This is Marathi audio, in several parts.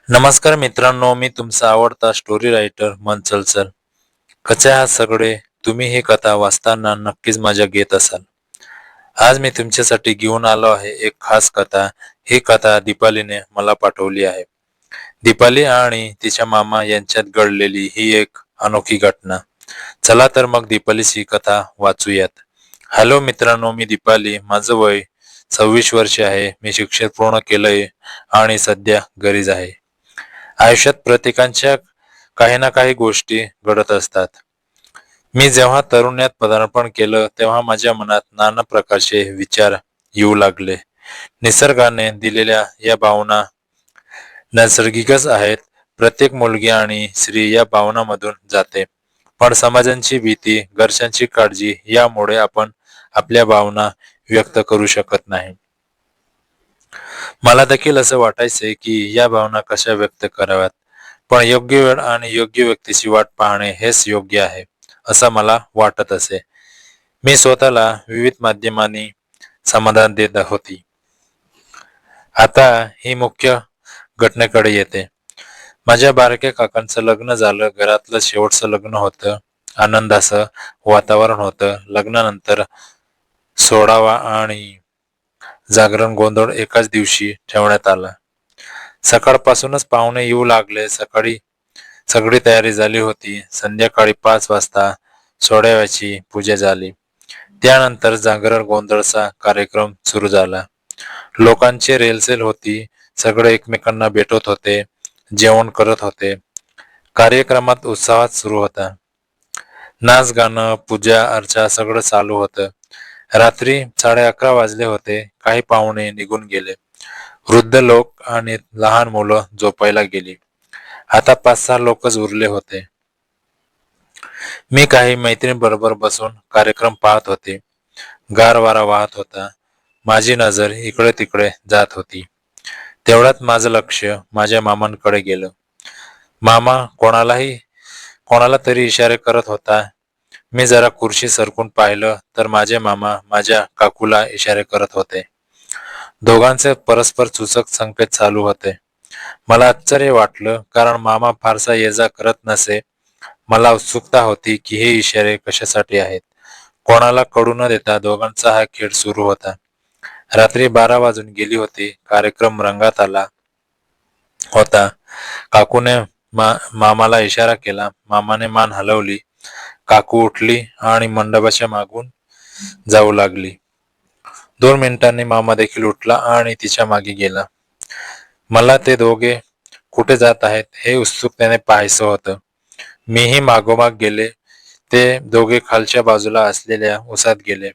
नमस्कार मित्रांनो, मी तुमचा आवडता स्टोरी रायटर मनचल सर. कसे आहात सगळे? तुम्ही ही कथा वाचताना नक्कीच मजा घेत असाल. आज मी तुमच्यासाठी घेऊन आलो आहे एक खास कथा. ही कथा दीपालीने मला पाठवली आहे. दीपाली आणि तिच्या मामा यांच्यात घडलेली ही एक अनोखी घटना. चला तर मग दीपालीची कथा वाचूयात. हॅलो मित्रांनो, मी दीपाली. माझं वय 26 वर्षे आहे. मी शिक्षण पूर्ण केलंय आणि सध्या घरीच आहे. आयुष्यात प्रत्येकाच्या काही ना काही गोष्टी घडत असतात. मी जेव्हा तरुण्यात पदार्पण केलं तेव्हा माझ्या मनात नाना प्रकारचे विचार येऊ लागले. निसर्गाने दिलेल्या या भावना नैसर्गिकच आहेत. प्रत्येक मुलगी आणि स्त्री या भावनामधून जाते. पण समाजाची भीती, घरच्यांची काळजी यामुळे आपण आपल्या भावना व्यक्त करू शकत नाही. मला देखील असं वाटायचंय की या भावना कशा व्यक्त कराव्यात. पण योग्य वेळ आणि योग्य व्यक्तीची वाट पाहणे हेच योग्य आहे, असं मला वाटत असे. मी स्वतःला विविध माध्यमांनी समाधान देत होती. आता ही मुख्य घटनेकडे येते. माझ्या बारक्या काकांचं लग्न झालं. घरातलं शेवटचं लग्न होतं. आनंदाचं वातावरण होतं. लग्नानंतर सोडावा आणि जागरण गोंधळ एकाच दिवशी ठेवण्यात आला. सकाळपासूनच पाहुणे येऊ लागले. सगळी तयारी झाली होती. संध्याकाळी 5 वाजता सोडाव्याची पूजा झाली. त्यानंतर जागरण गोंधळचा कार्यक्रम सुरू झाला. लोकांची रेलचेल होती. सगळे एकमेकांना भेटत होते. जेवण करत होते. कार्यक्रमात उत्साहात सुरू होता. नाच गाणं, पूजा अर्चा सगळं चालू होतं. रात्री 11:30 वाजले होते. काही पाहुणे निघून गेले. वृद्ध लोक आणि लहान मुलं झोपायला गेली. आता 5-6 लोकच उरले होते. मी काही मैत्रिणींबरोबर बसून कार्यक्रम पाहत होते. गार वारा वाहत होता. माझी नजर इकडे तिकडे जात होती. तेवढ्यात माझं लक्ष माझ्या मामांकडे गेलं. मामा कोणाला तरी इशारे करत होता. मी जरा खुर्ची सरकून पाहिलं तर माझे मामा माझ्या काकूला इशारे करत होते. दोघांचे परस्पर सूचक संकेत चालू होते. मला आश्चर्य वाटलं, कारण मामा फारसा ये-जा करत नसे. मला उत्सुकता होती की हे इशारे कशासाठी आहेत. कोणाला कळू न देता दोघांचा हा खेळ सुरू होता. रात्री 12 वाजून गेली होती. कार्यक्रम रंगात आला होता. काकूने मामाला इशारा केला. मामाने मान हलवली. काकू उठली आणि मंडपाच्या मागून जाऊ लागली. 2 मिनिटांनी मामा देखील उठला आणि तिच्या मागे गेला. मला ते दोघे कुठे जात आहेत हे उत्सुकतेने पाहायचं होतं. मीही मागोमाग गेले. ते दोघे खालच्या बाजूला असलेल्या उसात गेले.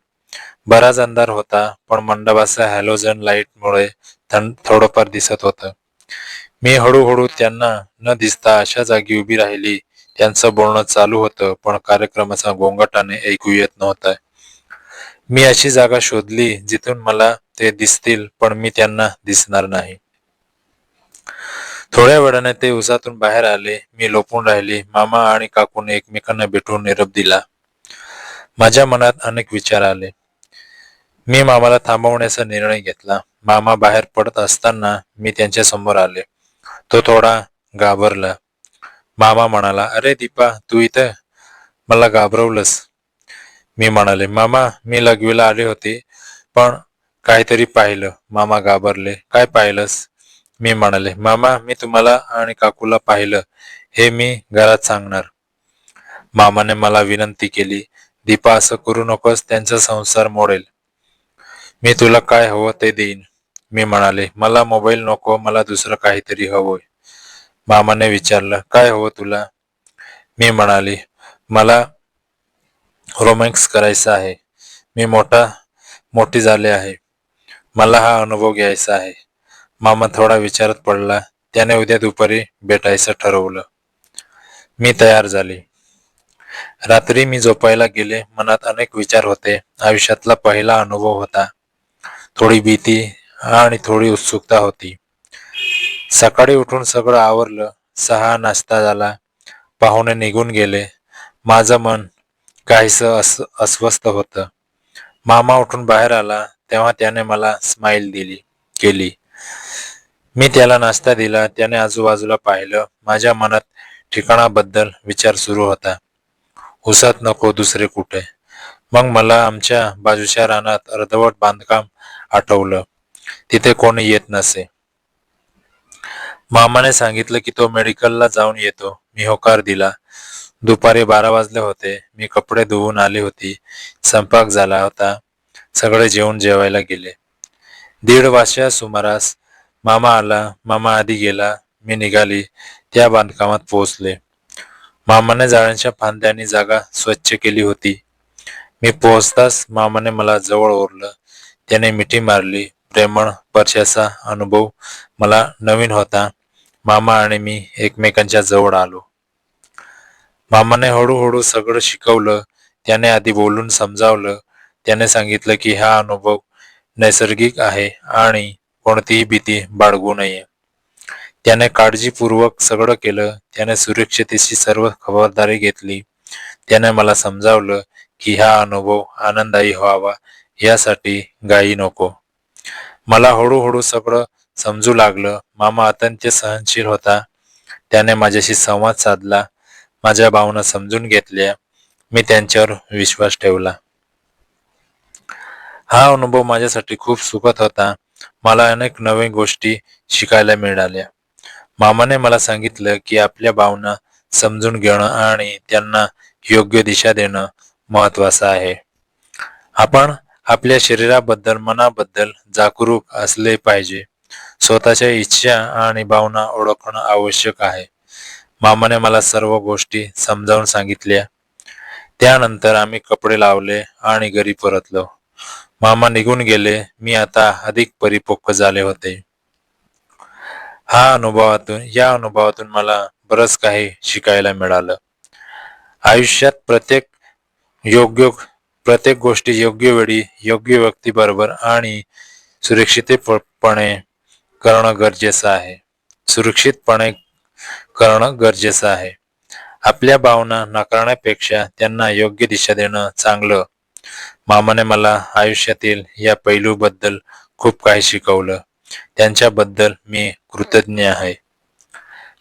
बराच अंधार होता, पण मंडपाच्या हॅलोजन लाईटमुळे थोडंफार दिसत होतं. मी हळूहळू त्यांना न दिसता अशा जागी उभी राहिली. त्यांचं बोलणं चालू होतं, पण कार्यक्रमाचा गोंगाटाने ऐकू येत नव्हता. मी अशी जागा शोधली जिथून मला ते दिसतील, पण मी त्यांना दिसणार नाही. थोड्या वेळाने ते उसातून बाहेर आले. मी लपून राहिली. मामा आणि काकूने एकमेकांना भेटून निरोप दिला. माझ्या मनात अनेक विचार आले. मी मामाला थांबवण्याचा निर्णय घेतला. मामा बाहेर पडत असताना मी त्यांच्या समोर आले. तो थोडा घाबरला. मामा म्हणाला, "अरे दीपा, तू इथं? मला घाबरवलंस." मी म्हणाले, "मामा, मी लघवीला आले होते, पण काहीतरी पाहिलं." मामा घाबरले. "काय पाहिलंस?" मी म्हणाले, "मामा, मी तुम्हाला आणि काकूला पाहिलं. हे मी घरात सांगणार." मामाने मला विनंती केली, "दीपा, असं करू नकोस. त्यांचा संसार मोडेल. मी तुला काय हवं ते देईन." मी म्हणाले, "मला मोबाईल नको. मला दुसरं काहीतरी हवंय." मामाने विचारलं, "काय हवं तुला?" मी म्हणाले, "मला रोमॅन्स करायचा आहे. मी मोठी झाले आहे. मला हा अनुभव घ्यायचा आहे." मामा थोडा विचारात पडला. त्याने उद्या दुपारी भेटायचं ठरवलं. मी तयार झाले. रात्री मी झोपायला गेले. मनात अनेक विचार होते. आयुष्यातला पहिला अनुभव होता. थोडी भीती आणि थोडी उत्सुकता होती. सकाळी उठून सगळं आवरलं. 6 नाश्ता झाला. पाहुणे निघून गेले. माझं मन काहीसं अस्वस्थ होतं. मामा उठून बाहेर आला तेव्हा त्याने मला स्माईल केली. मी त्याला नाश्ता दिला. त्याने आजूबाजूला पाहिलं. माझ्या मनात ठिकाणाबद्दल विचार सुरू होता. उसात नको दुसरे कुठे. मग मला आमच्या बाजूच्या रानात अर्धवट बांधकाम आठवलं. तिथे कोणी येत नसे. मामाने सांगितलं की तो मेडिकलला जाऊन येतो. मी होकार दिला. दुपारी 12 वाजले होते. मी कपडे धुवून आली होती. स्वयंपाक झाला होता. सगळे जेवायला गेले. 1:30 वाजच्या सुमारास मामा आला. मामा आधी गेला. मी निघाली. त्या बांधकामात पोहोचले. मामाने झाडांच्या फांद्यांनी जागा स्वच्छ केली होती. मी पोहोचताच मामाने मला जवळ ओरलं. त्याने मिठी मारली. प्रेमळ स्पर्शाचा अनुभव मला नवीन होता. मामा आणि मी एकमेकांच्या जवळ आलो. मामाने हळूहळू सगळं शिकवलं. त्याने आधी बोलून समजावलं. त्याने सांगितलं की हा अनुभव नैसर्गिक आहे आणि कोणतीही भीती बाळगू नये. त्याने काळजीपूर्वक सगळं केलं. त्याने सुरक्षितेची सर्व खबरदारी घेतली. त्याने मला समजावलं की हा अनुभव आनंददायी व्हावा यासाठी घाई नको. मला हळूहळू सगळं समजू लागलं. मामा अत्यंत सहनशील होता. त्याने माझ्याशी संवाद साधला. माझ्या भावना समजून घेतल्या. मी त्यांच्यावर विश्वास ठेवला. हा अनुभव माझ्यासाठी खूप सुखद होता. मला अनेक नवीन गोष्टी शिकायला मिळाल्या. मामाने मला सांगितलं की आपल्या भावना समजून घेणं आणि त्यांना योग्य दिशा देणं महत्वाचं आहे. आपण आपल्या शरीराबद्दल, मनाबद्दल जागरूक असले पाहिजे. स्वतःच्या इच्छा आणि भावना ओळखणं आवश्यक आहे. मामाने मला सर्व गोष्टी समजावून सांगितल्या. त्यानंतर आम्ही कपडे लावले आणि घरी परतलो. मामा निघून गेले. मी आता अधिक परिपक्व झाले होते. या अनुभवातून मला बरंच काही शिकायला मिळालं. आयुष्यात योग्य प्रत्येक गोष्टी योग्य वेळी, योग्य व्यक्तीबरोबर आणि सुरक्षितपणे करणं गरजेचं आहे. सुरक्षितपणे करणं गरजेचं आहे. आपल्या भावना नाकारण्यापेक्षा त्यांना योग्य दिशा देणं चांगलं. मामाने मला आयुष्यातील या पैलूबद्दल खूप काही शिकवलं. त्यांच्याबद्दल मी कृतज्ञ आहे.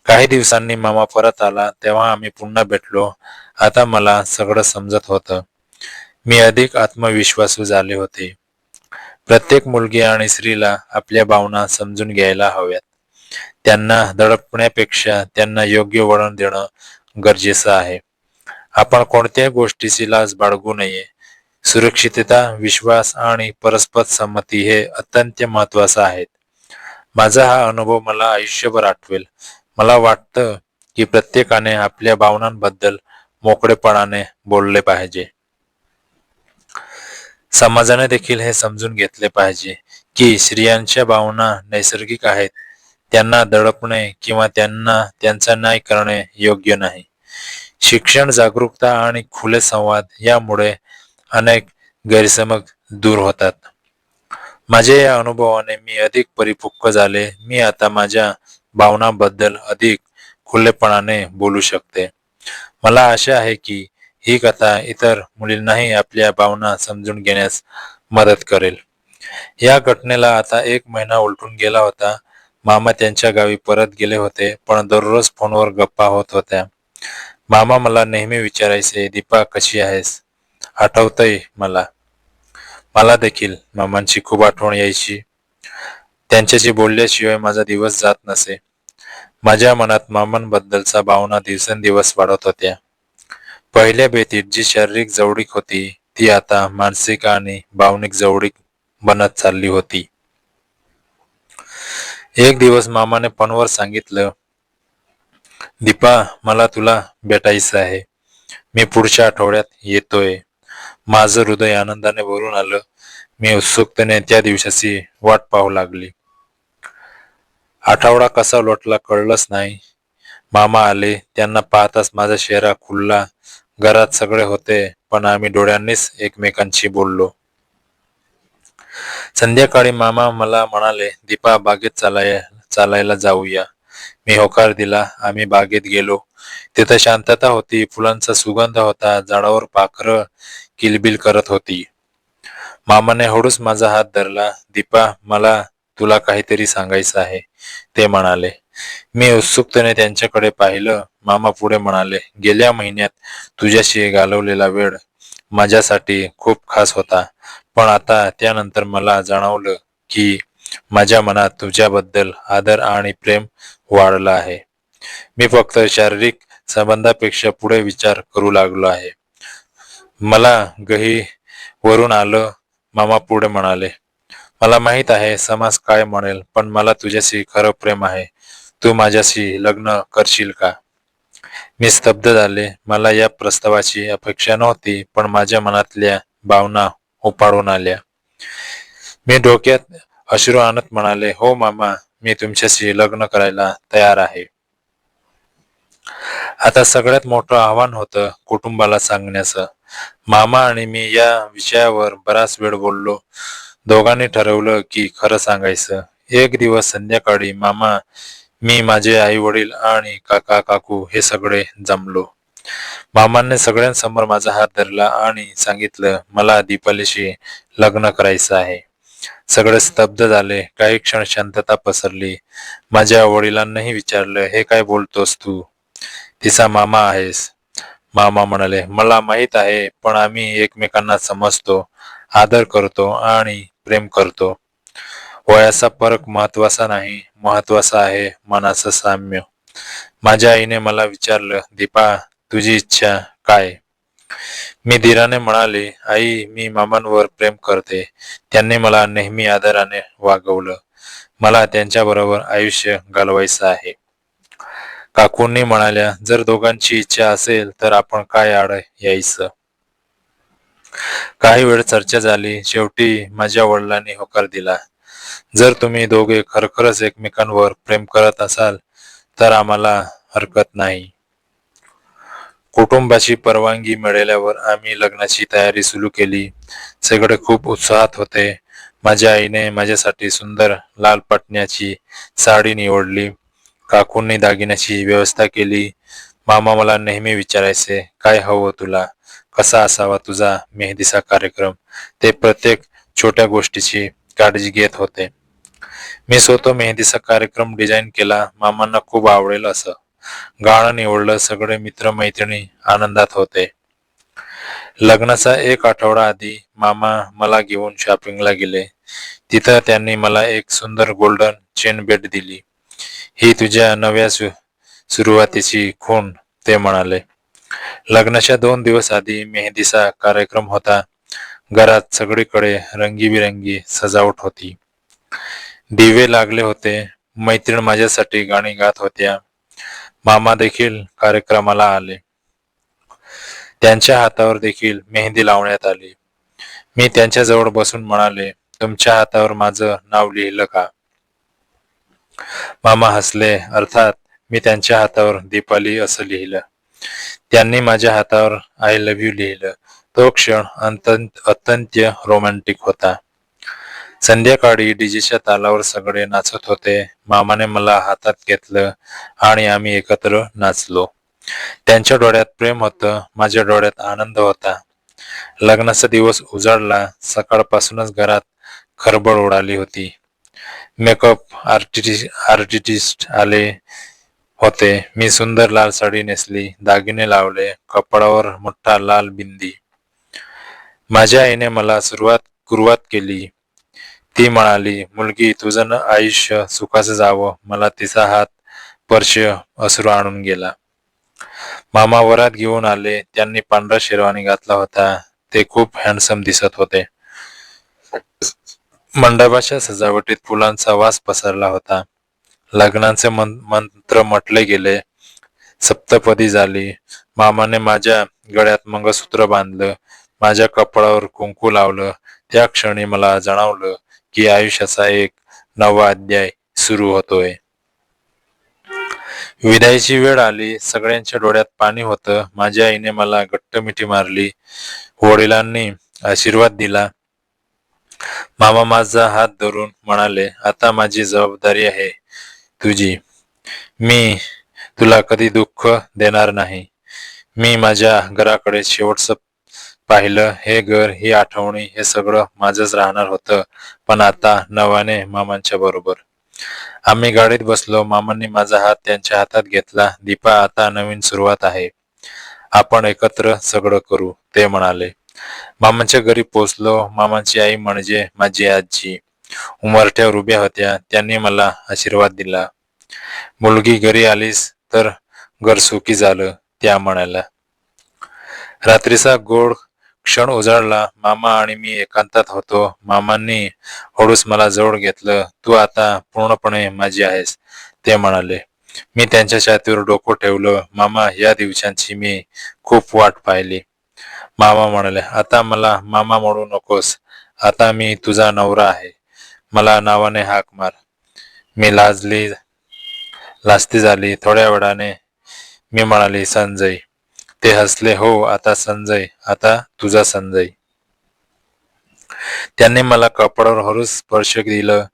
काही दिवसांनी मामा परत आला. तेव्हा आम्ही पुन्हा भेटलो. आता मला सगळं समजत होतं. मी अधिक आत्मविश्वासू झाले होते. प्रत्येक मुलगी आणि स्त्रीला आपल्या भावना समजून घ्यायला हव्यात. त्यांना दडपण्यापेक्षा त्यांना योग्य वळण देणं गरजेचं आहे. आपण कोणत्याही गोष्टीची लाज बाळगू नये. सुरक्षितता, विश्वास आणि परस्पर संमती हे अत्यंत महत्वाचं आहेत. माझा हा अनुभव मला आयुष्यभर आठवेल. मला वाटतं की प्रत्येकाने आपल्या भावनांबद्दल मोकळेपणाने बोलले पाहिजे. समाजाने देखील हे समजून घेतले पाहिजे की स्त्रियांच्या भावना नैसर्गिक आहेत. त्यांना दडपणे किंवा त्यांचा न्याय करणे योग्य नाही. शिक्षण, जागरूकता आणि खुले संवाद यामुळे अनेक गैरसमज दूर होतात. माझ्या या अनुभवाने मी अधिक परिपक्व झाले. मी आता माझ्या भावनांबद्दल अधिक खुलेपणाने बोलू शकते. मला आशा आहे की ही कथा इतर मुलींनाही आपल्या भावना समजून घेण्यास मदत करेल. या घटनेला आता 1 महिना उलटून गेला होता. मामा त्यांच्या गावी परत गेले होते, पण दररोज फोनवर गप्पा होत होत्या. मामा मला नेहमी विचारायचे, दीपा कशी आहेस? आठवतंय मला. मला देखील मामांची खूप आठवण यायची. त्यांच्याशी बोलल्याशिवाय माझा दिवस जात नसे. माझ्या मनात मामांबद्दलचा भावना दिवसेंदिवस वाढत होत्या. पहिल्या भेटीत जी शारीरिक जवळीक होती ती आता मानसिक आणि भावनिक जवळीक बनत चालली होती. एक दिवस मामाने फोनवर सांगितलं, दीपा मला तुला भेटायचं आहे. मी पुढच्या आठवड्यात येतोय. माझं हृदय आनंदाने भरून आलं. मी उत्सुकतेने त्या दिवसाची वाट पाहू लागली. आठवडा कसा लोटला कळलंच नाही. मामा आले. त्यांना पाहताच माझा चेहरा खुलला. घरात सगळे होते, पण आम्ही डोळ्यांनीच एकमेकांशी बोललो. संध्याकाळी मामा मला म्हणाले, दीपा बागेत चालायला जाऊया. मी होकार दिला. आम्ही बागेत गेलो. तिथे शांतता होती. फुलांचा सुगंध होता. झाडावर पाखरं किलबिल करत होती. मामाने हळूच माझा हात धरला. दीपा मला तुला काहीतरी सांगायचं आहे. ते म्हणाले. मी उत्सुकतेने त्यांच्याकडे पाहिलं. मामा पुढे म्हणाले, गेल्या महिन्यात तुझ्याशी घालवलेला वेळ माझ्यासाठी खूप खास होता. पण आता त्यानंतर मला जाणवलं की माझ्या मनात तुझ्याबद्दल आदर आणि प्रेम वाढलं आहे. मी फक्त शारीरिक संबंधापेक्षा पुढे विचार करू लागलो आहे. मला गही वरून आलं. मामा पुढे म्हणाले, मला माहित आहे समाज काय म्हणेल, पण मला तुझ्याशी खरं प्रेम आहे. तू माझ्याशी लग्न करशील का? मी स्तब्ध झाले. मला या प्रस्तावाची अपेक्षा नव्हती, पण माझ्या मनातल्या भावना उफाळून आल्या. मी डोक्यात अश्रू आणत म्हणाले, हो मामा, मी तुमच्याशी लग्न करायला तयार आहे. आता सगळ्यात मोठं आव्हान होतं कुटुंबाला सांगण्याचं. मामा आणि मी या विषयावर बराच वेळ बोललो. दोघांनी ठरवलं की खरं सांगायचं. एक दिवस संध्याकाळी मामा, मी, माझे आई वडील आणि काका काकू हे सगळे जमलो. मामांनी सगळ्यांसमोर माझा हात धरला आणि सांगितलं, मला दीपालीशी लग्न करायचं आहे. सगळे स्तब्ध झाले. काही क्षण शांतता पसरली. माझ्या वडिलांनाही विचारलं, हे काय बोलतोस तू? तिचा मामा आहेस. मामा म्हणाले, मला माहित आहे, पण आम्ही एकमेकांना समजतो, आदर करतो आणि प्रेम करतो. वयाचा फरक महत्वाचा नाही, महत्वाचा आहे मनाचं साम्य. माझ्या आईने मला विचारलं, दीपा, तुझी इच्छा काय? मी धीराने म्हणाले, आई, मी मामांवर प्रेम करते. त्यांनी मला नेहमी आदराने वागवलं. मला त्यांच्याबरोबर आयुष्य घालवायचं आहे. काकूंनी म्हणाल्या, जर दोघांची इच्छा असेल तर आपण काय आड यायचं? काही वेळ चर्चा झाली. शेवटी माझ्या वडिलांनी होकार दिला. जर तुम्ही दोघे खरखरच एकमेकांवर प्रेम करत असाल तर आम्हाला हरकत नाही. कुटुंबाची परवानगी मिळाल्यावर आम्ही लग्नाची तयारी सुरू केली. सगळे खूप उत्साहात होते. माझ्या आईने माझ्यासाठी सुंदर लाल पटण्याची साडी निवडली. काकूंनी दागिन्याची व्यवस्था केली. मामा मला नेहमी विचारायचे, काय हवं तुला? कसा असावा तुझा मेहंदीचा कार्यक्रम? ते प्रत्येक छोट्या गोष्टीची काळजी घेत होते. मी स्वतः मेहंदीचा कार्यक्रम डिझाईन केला. मामांना खूप आवडेल असं गाणं निवडलं. सगळे मित्रमैत्रिणी आनंदात होते. लग्नाचा एक आठवडा आधी मामा मला घेऊन शॉपिंगला गेले. तिथं त्यांनी मला एक सुंदर गोल्डन चेन भेट दिली. ही तुझ्या नव्या सुरुवातीची खूण, ते म्हणाले. लग्नाच्या 2 दिवस आधी मेहंदीचा कार्यक्रम होता. घरात सगळीकडे रंगीबिरंगी सजावट होती. दिवे लागले होते. मैत्रीण माझ्यासाठी गाणी गात होत्या. मामा देखील कार्यक्रमाला आले. त्यांच्या हातावर देखील मेहंदी लावण्यात आली. मी त्यांच्याजवळ बसून म्हणाले, तुमच्या हातावर माझं नाव लिहिलं का? मामा हसले. अर्थात. मी त्यांच्या हातावर दीपाली असं लिहिलं. त्यांनी माझ्या हातावर आय लव्ह यू लिहिलं. तो क्षण अत्यंत रोमॅन्टिक होता. संध्याकाळी डीजेच्या तालावर सगळे नाचत होते. मामाने मला हातात घेतलं आणि आम्ही एकत्र नाचलो. त्यांच्या डोळ्यात प्रेम होतं, माझ्या डोळ्यात आनंद होता. लग्नाचा दिवस उजाडला. सकाळपासूनच घरात खळबळ उडाली होती. मेकअप आर्टिस्ट आले होते. मी सुंदर लाल साडी नेसली, दागिने लावले, कपाळावर मोठा लाल बिंदी. माझ्या आईने मला सुरुवात केली. ती म्हणाली, मुलगी, तुझं आयुष्य सुखाचं जावं. मला तिचा हात स्पर्श अश्रू आणून गेला. मामा वरात घेऊन आले. त्यांनी पांढरा शेरवानी घातला होता. ते खूप हँडसम दिसत होते. मंडपाच्या सजावटीत फुलांचा वास पसरला होता. लग्नाचे मंत्र म्हटले गेले. सप्तपदी झाली. मामाने माझ्या गळ्यात मंगळसूत्र बांधलं, माझ्या कपाळावर कुंकू लावलं. त्या क्षणी मला जाणवलं की आयुष्याचा एक नवा अध्याय सुरू होतोय. विदाईची वेळ आली. सगळ्यांच्या डोळ्यात पाणी होतं. माझ्या आईने मला घट्ट मिठी मारली. वडिलांनी आशीर्वाद दिला. मामा माझा हात धरून म्हणाले, आता माझी जबाबदारी आहे तुझी. मी तुला कधी दुःख देणार नाही. मी माझ्या घराकडे शेवटचं पाहिलं. हे घर, ही आठवणी, हे सगळं माझंच राहणार होतं, पण आता नव्याने मामांच्या बरोबर. आम्ही गाडीत बसलो. मामांनी माझा हात त्यांच्या हातात घेतला. दीपा, आता नवीन सुरुवात आहे. आपण एकत्र सगळं करू, ते म्हणाले. मामांच्या घरी पोचलो. मामांची आई म्हणजे माझी आजी उंबरठ्यावर उभ्या होत्या. त्यांनी मला आशीर्वाद दिला. मुलगी घरी आलीस तर घर सुखी झालं, त्या म्हणाल्या. रात्रीचा गोड क्षण उजाडला. मामा आणि मी एकांतात होतो. मामांनी हळूच मला जवळ घेतलं. तू आता पूर्णपणे माझी आहेस, ते म्हणाले. मी त्यांच्या छातीवर डोकं ठेवलं. मामा, या दिवसांची मी खूप वाट पाहिली. मामा म्हणाले, आता मला मामा म्हणू नकोस. आता मी तुझा नवरा आहे. मला नावाने हाक मार. मी लाजती झाली. थोड्या वेळाने मी म्हणाली, संजय. ते हसले. हो, आता संजय, आता तुझा संजय. त्यांनी मला कपाळावर हळूच स्पर्श दिलं.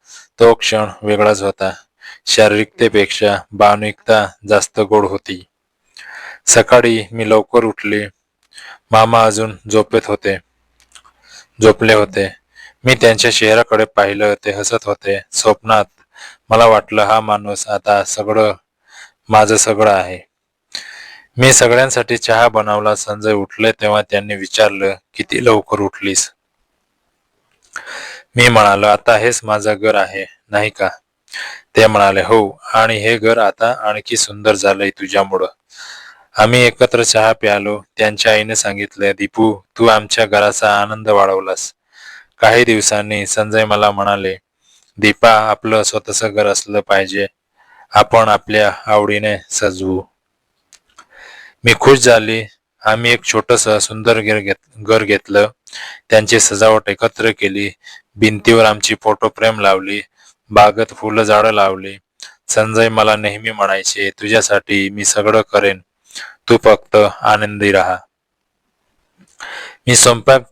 तो क्षण वेगळाच होता. शारीरिकतेपेक्षा भावनिकता जास्त गोड होती. सकाळी मी लवकर उठले. मामा अजून झोपले होते. मी त्यांच्या चेहऱ्याकडे पाहिलं. ते हसत होते. स्वप्नात मला वाटलं, हा माणूस आता माझं सगळं आहे. मी सगळ्यांसाठी चहा बनवला. संजय उठले तेव्हा त्यांनी विचारलं, किती लवकर उठलीस? मी म्हणालो, आता हेच माझं घर आहे, नाही का? ते म्हणाले, हो, आणि हे घर आता आणखी सुंदर झालंय तुझ्यामुळं. आम्ही एकत्र चहा प्यालो. त्यांच्या आईने सांगितले, दीपू, तू आमच्या घराचा आनंद वाढवलास. काही दिवसांनी संजय मला म्हणाले, दीपा, आपलं स्वतःचं घर असलं पाहिजे. आपण आपल्या आवडीने सजवू. मी खुश झाली. आम्ही एक छोटस सुंदर घर घेतलं. त्यांची सजावट एकत्र केली. भिंतीवर आमची फोटो फ्रेम लावली. बागेत फुलं झाडं लावली. संजय मला नेहमी म्हणायचे, तुझ्यासाठी मी सगळं करेन, तू फक्त आनंदी राहा. मी स्वयंपाक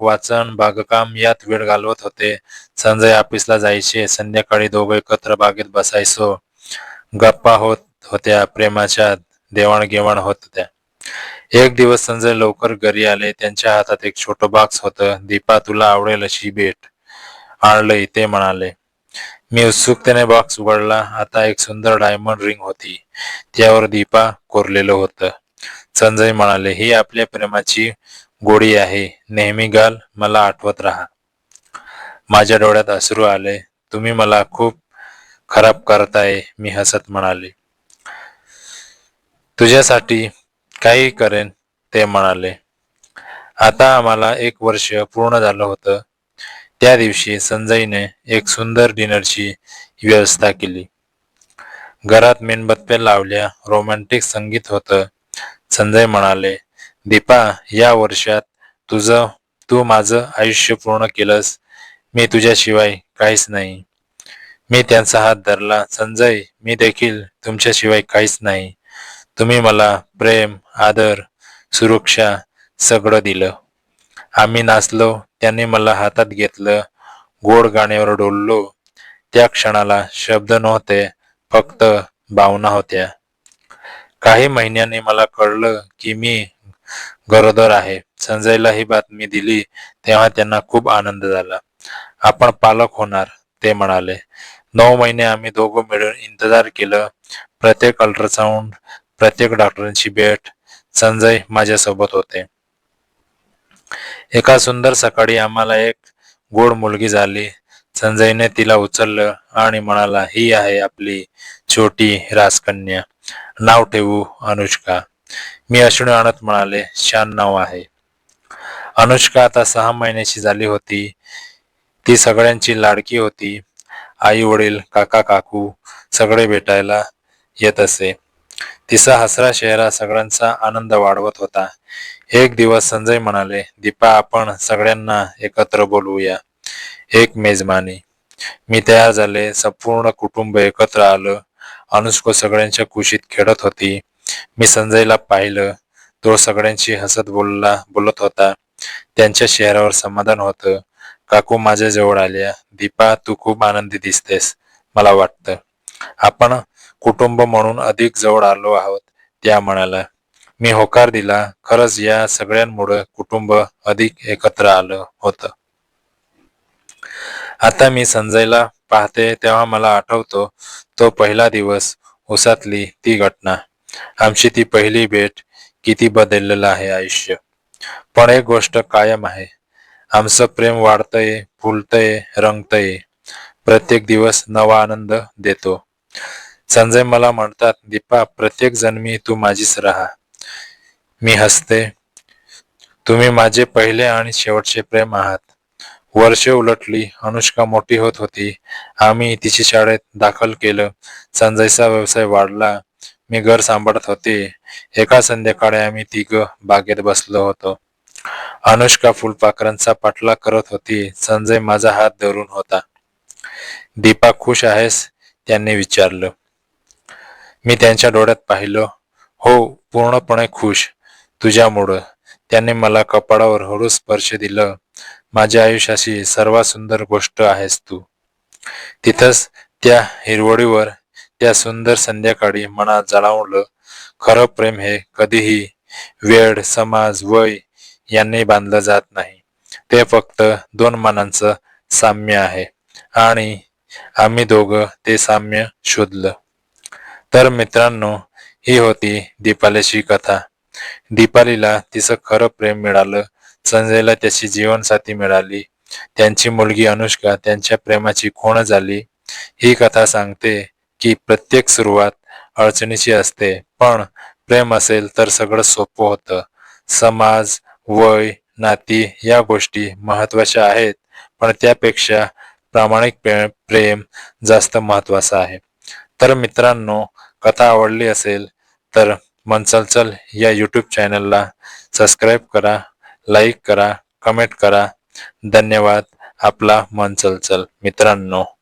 वाचन बागकाम यात वेळ घालवत होते. संजय ऑफिसला जायचे. संध्याकाळी दोघं एकत्र बागेत बसायचो. गप्पा होत होत्या. प्रेमाच्या देवाणघेवाण होत होत्या. एक दिवस संजय लवकर घरी आले. त्यांच्या हातात एक छोटं बॉक्स होतं. दीपा, तुला आवडेल अशी भेट आणलंय, ते म्हणाले. मी उत्सुकतेने बॉक्स उघडला. आता एक सुंदर डायमंड रिंग होती. त्यावर दीपा कोरलेलं होतं. संजय म्हणाले, ही आपल्या प्रेमाची गोडी आहे. नेहमी घाल, मला आठवत राहा. माझ्या डोळ्यात अश्रू आले. तुम्ही मला खूप खराब करताय, मी हसत म्हणाले. तुझ्यासाठी काही करेन, ते म्हणाले. आता आम्हाला 1 वर्ष पूर्ण झालं होतं. त्या दिवशी संजयने एक सुंदर डिनरची व्यवस्था केली. घरात मेणबत्त्या लावल्या. रोमॅन्टिक संगीत होतं. संजय म्हणाले, दीपा, या वर्षात तू माझं आयुष्य पूर्ण केलंस. मी तुझ्याशिवाय काहीच नाही. मी त्यांचा हात धरला. संजय, मी देखील तुमच्याशिवाय काहीच नाही. तुम्ही मला प्रेम, आदर, सुरक्षा सगळं दिलं. आम्ही नाचलो. त्यांनी मला हातात घेतलं. गोड गाण्यावर डोललो. त्या क्षणाला शब्द नव्हते, फक्त भावना होत्या. काही महिन्यांनी मला कळलं की मी गरोदर आहे. संजयला ही बातमी दिली तेव्हा त्यांना खूप आनंद झाला. आपण पालक होणार, ते म्हणाले. 9 महिने आम्ही दोघं मिळून इंतजार केलं. प्रत्येक अल्ट्रासाऊंड, प्रत्येक डॉक्टरांची भेट. संजय माझ्यासोबत होते. एका सुंदर सकाळी आम्हाला एक गोड मुलगी झाली. संजयने तिला उचललं आणि म्हणाला, ही आहे आपली छोटी राजकन्या. नाव ठेवू अनुष्का. मी अश्रू आणत म्हणाले, छान नाव आहे. अनुष्का आता 6 महिन्याची झाली होती. ती सगळ्यांची लाडकी होती. आई वडील, काका काकू सगळे भेटायला येत असे. तिचा हसरा चेहरा सगळ्यांचा आनंद वाढवत होता. एक दिवस संजय म्हणाले, दीपा, आपण सगळ्यांना एकत्र बोलवूया. एक मेजबानी. मी तयार झाले. संपूर्ण कुटुंब एकत्र आलं. अनुष्का सगळ्यांच्या कुशीत खेळत होती. मी संजयला पाहिलं. तो सगळ्यांशी हसत बोलत होता. त्यांच्या चेहऱ्यावर समाधान होतं. काकू माझ्या जवळ आल्या. दीपा, तू खूप आनंदी दिसतेस. मला वाटतं आपण कुटुंब म्हणून अधिक जवळ आलो आहोत, त्या म्हणाल्या. मी होकार दिला. खरंच या सगळ्यांमुळे कुटुंब अधिक एकत्र आलं होतं. आता मी संजयला पाहते तेव्हा मला आठवतो तो पहिला दिवस, उसातली ती घटना, आमची ती पहिली भेट. किती बदललेलं आहे आयुष्य. पण एक गोष्ट कायम आहे, आमचं प्रेम वाढतंय, फुलतंय, रंगतंय. प्रत्येक दिवस नवा आनंद देतो. संजय मला म्हणतात, दीपा प्रत्येक जन्मी तू माझीच राहा. मी हसते, तुम्ही माझे पहिले आणि शेवटचे प्रेम आहात. वर्षे उलटली, अनुष्का मोठी होत होती. आम्ही तिची शाळेत दाखल केलं. संजयचा व्यवसाय वाढला. मी घर सांभाळत होते. एका संध्याकाळी आम्ही तिघं बागेत बसलो होतो. अनुष्का फुलपाखरांचा पाठलाग करत होती. संजय माझा हात धरून होता. दीपा खुश आहेस? त्यांनी विचारलं. मी त्यांच्या डोळ्यात पाहिलं. हो, पूर्णपणे खुश. तुझ्यामुळं. त्यांनी मला कपाळावर हळू स्पर्श दिलं. माझ्या आयुष्याची सर्वात सुंदर गोष्ट आहेस तू. तिथंच त्या हिरवळीवर, त्या सुंदर संध्याकाळी मनात जाणवलं, खरं प्रेम हे कधीही वेळ, समाज, वय यांनी बांधलं जात नाही. ते फक्त दोन मनांचं साम्य आहे आणि आम्ही दोघं ते साम्य शोधलं. तर मित्रांनो, ही होती दीपालीची कथा. दीपालीला तिचं खरं प्रेम मिळालं. संजयला त्याची जीवनसाथी मिळाली. त्यांची मुलगी अनुष्का त्यांच्या प्रेमाची खूण झाली. ही कथा सांगते की प्रत्येक सुरुवात अडचणीची असते, पण प्रेम असेल तर सगळं सोपं होतं. समाज, वय, नाती या गोष्टी महत्वाच्या आहेत, पण त्यापेक्षा प्रामाणिक प्रेम जास्त महत्वाचं आहे. तर मित्रांनो, कथा आवडली असेल तर मन चलचल या यूट्यूब चॅनलला सबस्क्राईब करा, लाईक करा, कमेंट करा. धन्यवाद. आपला मन चलचल मित्रांनो.